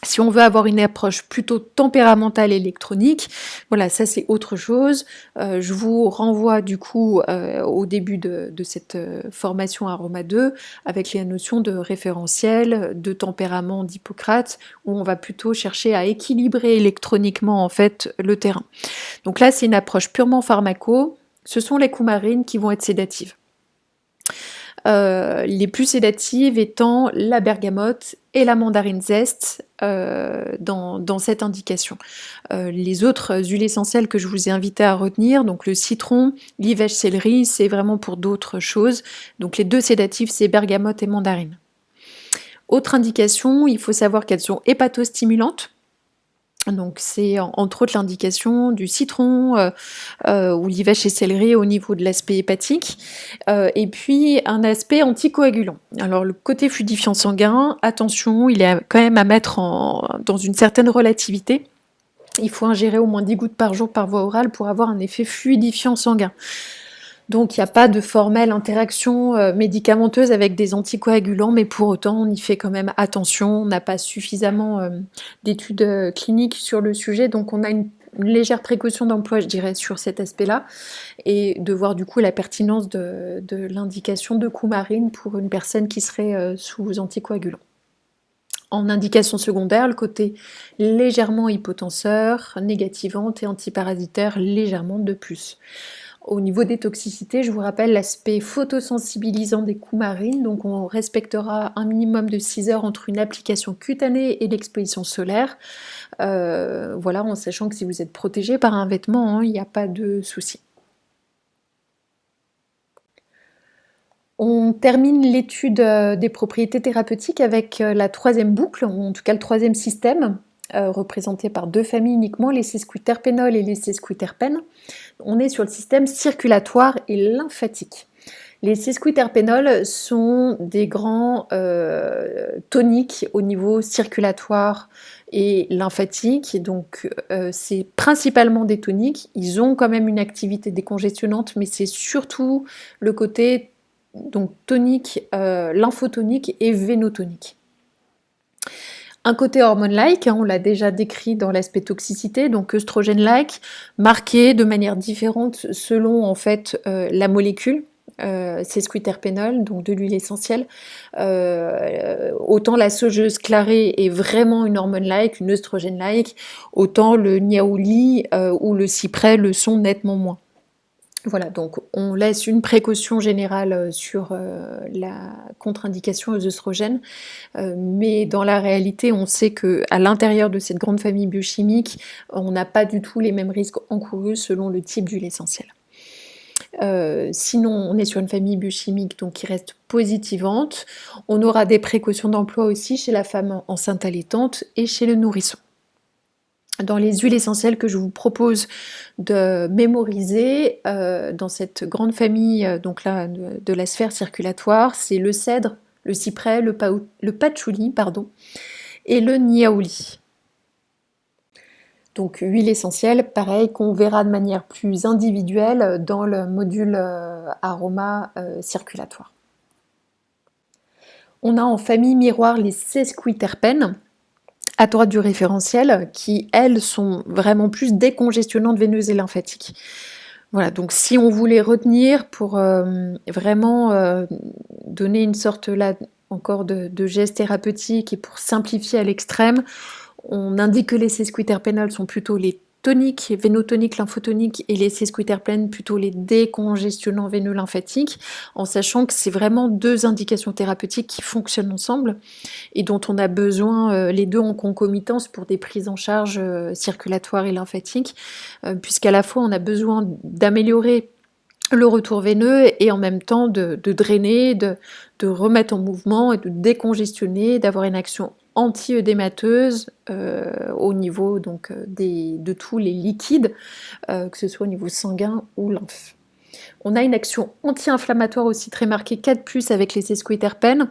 Si on veut avoir une approche plutôt tempéramentale électronique, voilà, ça c'est autre chose. Je vous renvoie du coup au début de cette formation Aroma 2 avec les notions de référentiel, de tempérament d'Hippocrate, où on va plutôt chercher à équilibrer électroniquement en fait le terrain. Donc là, c'est une approche purement pharmaco. Ce sont les coumarines qui vont être sédatives. Les plus sédatives étant la bergamote et la mandarine zeste dans cette indication. Les autres huiles essentielles que je vous ai invité à retenir, donc le citron, l'ivèche céleri, c'est vraiment pour d'autres choses. Donc les deux sédatifs, c'est bergamote et mandarine. Autre indication, il faut savoir qu'elles sont hépatostimulantes. Donc c'est entre autres l'indication du citron ou l'ivèche et céleri au niveau de l'aspect hépatique, et puis un aspect anticoagulant. Alors le côté fluidifiant sanguin, attention, il est quand même à mettre dans une certaine relativité. Il faut ingérer au moins 10 gouttes par jour par voie orale pour avoir un effet fluidifiant sanguin. Donc il n'y a pas de formelle interaction médicamenteuse avec des anticoagulants, mais pour autant on y fait quand même attention, on n'a pas suffisamment d'études cliniques sur le sujet, donc on a une légère précaution d'emploi, je dirais, sur cet aspect-là, et de voir du coup la pertinence de l'indication de coumarine pour une personne qui serait sous anticoagulant. En indication secondaire, le côté légèrement hypotenseur, négativante et antiparasitaire légèrement de plus. Au niveau des toxicités, je vous rappelle l'aspect photosensibilisant des coumarines, donc on respectera un minimum de 6 heures entre une application cutanée et l'exposition solaire. Voilà, en sachant que si vous êtes protégé par un vêtement, il n'y a pas de souci. On termine l'étude des propriétés thérapeutiques avec la troisième boucle, ou en tout cas le troisième système, représenté par deux familles uniquement, les sesquiterpénols et les sesquiterpènes. On est sur le système circulatoire et lymphatique. Les sesquiterpénols sont des grands toniques au niveau circulatoire et lymphatique, donc c'est principalement des toniques. Ils ont quand même une activité décongestionnante, mais c'est surtout le côté donc tonique, lymphotonique et vénotonique. Un côté hormone-like, on l'a déjà décrit dans l'aspect toxicité, donc œstrogène-like, marqué de manière différente selon en fait la molécule. Sesquiterpénol, donc de l'huile essentielle. Autant la saugeuse clarée est vraiment une hormone-like, une œstrogène-like, autant le niaouli ou le cyprès le sont nettement moins. Voilà, donc on laisse une précaution générale sur la contre-indication aux œstrogènes, mais dans la réalité, on sait qu'à l'intérieur de cette grande famille biochimique, on n'a pas du tout les mêmes risques encourus selon le type d'huile essentielle. Sinon, on est sur une famille biochimique donc qui reste positivante. On aura des précautions d'emploi aussi chez la femme enceinte allaitante et chez le nourrisson. Dans les huiles essentielles que je vous propose de mémoriser dans cette grande famille donc là, de la sphère circulatoire, c'est le cèdre, le cyprès, le patchouli et le niaouli. Donc huile essentielle, pareil, qu'on verra de manière plus individuelle dans le module aroma circulatoire. On a en famille miroir les sesquiterpènes, à droite du référentiel, qui elles sont vraiment plus décongestionnantes veineuses et lymphatiques. Voilà, donc si on voulait retenir pour vraiment donner une sorte là encore de geste thérapeutique et pour simplifier à l'extrême, on indique que les sesquiterpénols sont plutôt les toniques, vénotoniques, lymphotoniques, et les sesquiterpènes plutôt les décongestionnants veineux lymphatiques, en sachant que c'est vraiment deux indications thérapeutiques qui fonctionnent ensemble et dont on a besoin les deux en concomitance pour des prises en charge circulatoires et lymphatiques, puisqu'à la fois on a besoin d'améliorer le retour veineux et en même temps de drainer, de remettre en mouvement et de décongestionner, d'avoir une action anti-œdémateuse au niveau donc, de tous les liquides, que ce soit au niveau sanguin ou lymphe. On a une action anti-inflammatoire aussi très marquée 4+, avec les sesquiterpènes.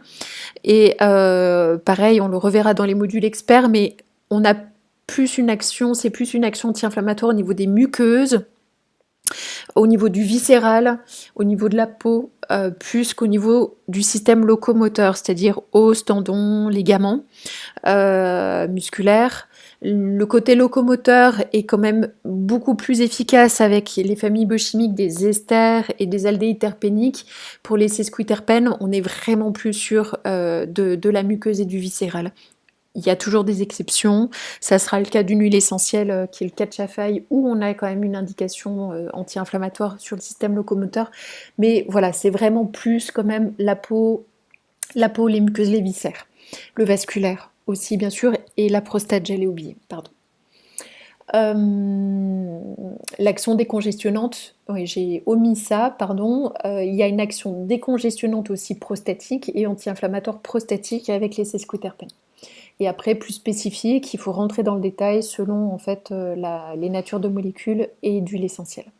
Et pareil, on le reverra dans les modules experts, mais on a c'est plus une action anti-inflammatoire au niveau des muqueuses, au niveau du viscéral, au niveau de la peau, plus qu'au niveau du système locomoteur, c'est-à-dire os, tendons, ligaments musculaires. Le côté locomoteur est quand même beaucoup plus efficace avec les familles biochimiques des esters et des aldéhydes terpéniques. Pour les sesquiterpènes, on est vraiment plus sûr de la muqueuse et du viscéral. Il y a toujours des exceptions. Ça sera le cas d'une huile essentielle qui est le catchafaï, où on a quand même une indication anti-inflammatoire sur le système locomoteur. Mais voilà, c'est vraiment plus quand même la peau, les muqueuses, les viscères. Le vasculaire aussi, bien sûr, et la prostate, j'allais oublier, pardon. L'action décongestionnante, oui, j'ai omis ça, pardon. Il y a une action décongestionnante aussi prostatique et anti-inflammatoire prostatique avec les sesquiterpènes. Et après, plus spécifique, il faut rentrer dans le détail selon en fait les natures de molécules et d'huile essentielle.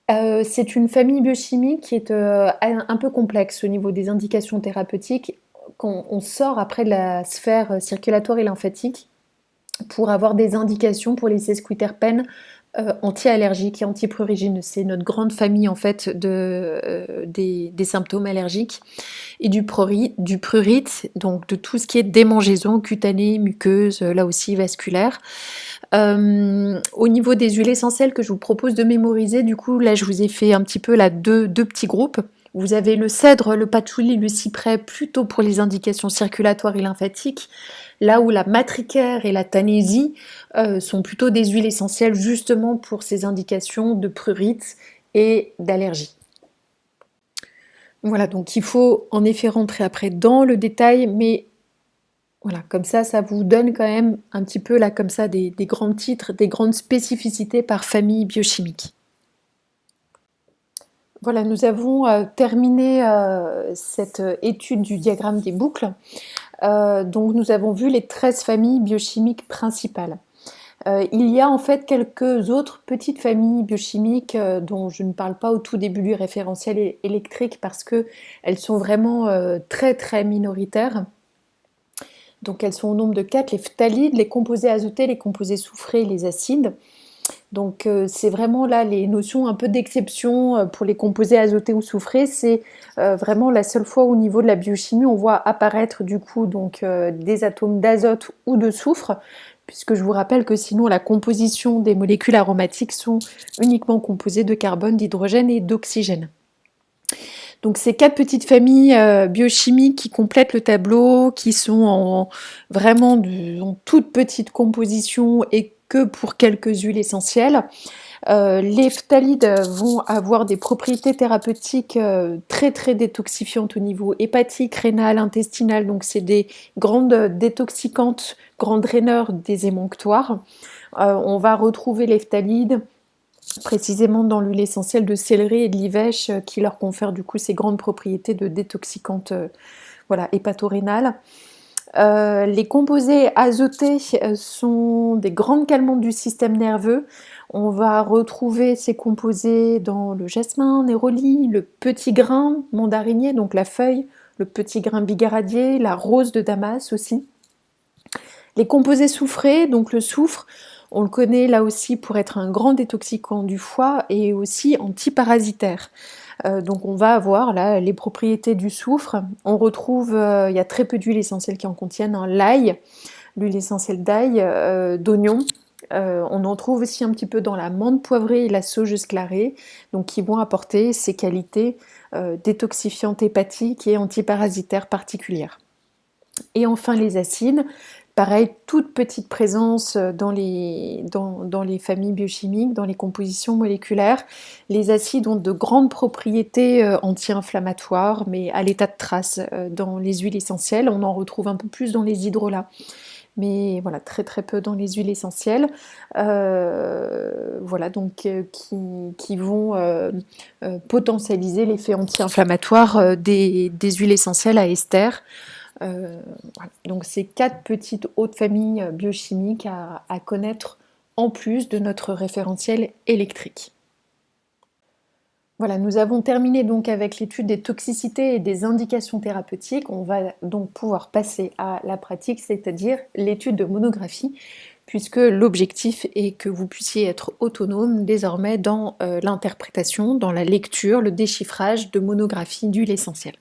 C'est une famille biochimique qui est un peu complexe au niveau des indications thérapeutiques. Quand on sort après de la sphère circulatoire et lymphatique pour avoir des indications pour les sesquiterpènes anti-allergiques et antiprurigineux. C'est notre grande famille en fait des symptômes allergiques et du prurite, donc de tout ce qui est démangeaison cutanée, muqueuse, là aussi vasculaire. Au niveau des huiles essentielles que je vous propose de mémoriser, du coup là je vous ai fait un petit peu là deux petits groupes. Vous avez le cèdre, le patchouli, le cyprès plutôt pour les indications circulatoires et lymphatiques, là où la matricaire et la tanésie sont plutôt des huiles essentielles justement pour ces indications de prurite et d'allergie. Voilà, donc il faut en effet rentrer après dans le détail, mais voilà, comme ça vous donne quand même un petit peu là comme ça des grands titres, des grandes spécificités par famille biochimique. Voilà, nous avons terminé cette étude du diagramme des boucles. Donc nous avons vu les 13 familles biochimiques principales. Il y a en fait quelques autres petites familles biochimiques dont je ne parle pas au tout début du référentiel électrique parce qu'elles sont vraiment très très minoritaires. Donc elles sont au nombre de 4, les phtalides, les composés azotés, les composés soufrés, les acides. Donc c'est vraiment là les notions un peu d'exception pour les composés azotés ou soufrés. C'est vraiment la seule fois au niveau de la biochimie on voit apparaître du coup donc des atomes d'azote ou de soufre, puisque je vous rappelle que sinon la composition des molécules aromatiques sont uniquement composées de carbone, d'hydrogène et d'oxygène. Donc ces 4 petites familles biochimiques qui complètent le tableau, qui sont vraiment en toute petite composition et que pour quelques huiles essentielles. Les phtalides vont avoir des propriétés thérapeutiques très très détoxifiantes au niveau hépatique, rénal, intestinal, donc c'est des grandes détoxicantes, grands draineurs des émonctoires. On va retrouver les phtalides précisément dans l'huile essentielle de céleri et de livèche qui leur confère du coup ces grandes propriétés de détoxicantes hépatorénales. Les composés azotés sont des grandes calmantes du système nerveux. On va retrouver ces composés dans le jasmin, néroli, le petit grain mandarinier, donc la feuille, le petit grain bigaradier, la rose de Damas aussi. Les composés soufrés, donc le soufre, on le connaît là aussi pour être un grand détoxicant du foie et aussi antiparasitaire. Donc on va avoir là les propriétés du soufre. On retrouve, il y a très peu d'huiles essentielles qui en contiennent, hein, l'ail, l'huile essentielle d'ail, d'oignon. On en trouve aussi un petit peu dans la menthe poivrée et la saugeuse clarée, donc qui vont apporter ces qualités détoxifiantes hépatiques et antiparasitaires particulières. Et enfin les acides, pareil, toute petite présence dans les familles biochimiques, dans les compositions moléculaires. Les acides ont de grandes propriétés anti-inflammatoires, mais à l'état de trace dans les huiles essentielles. On en retrouve un peu plus dans les hydrolats, mais voilà, très très peu dans les huiles essentielles. Voilà, donc qui vont potentialiser l'effet anti-inflammatoire des huiles essentielles à ester. Voilà. Donc c'est 4 petites hautes familles biochimiques à connaître en plus de notre référentiel électrique. Voilà, nous avons terminé donc avec l'étude des toxicités et des indications thérapeutiques. On va donc pouvoir passer à la pratique, c'est-à-dire l'étude de monographie, puisque l'objectif est que vous puissiez être autonome désormais dans l'interprétation, dans la lecture, le déchiffrage de monographies d'huile essentielle.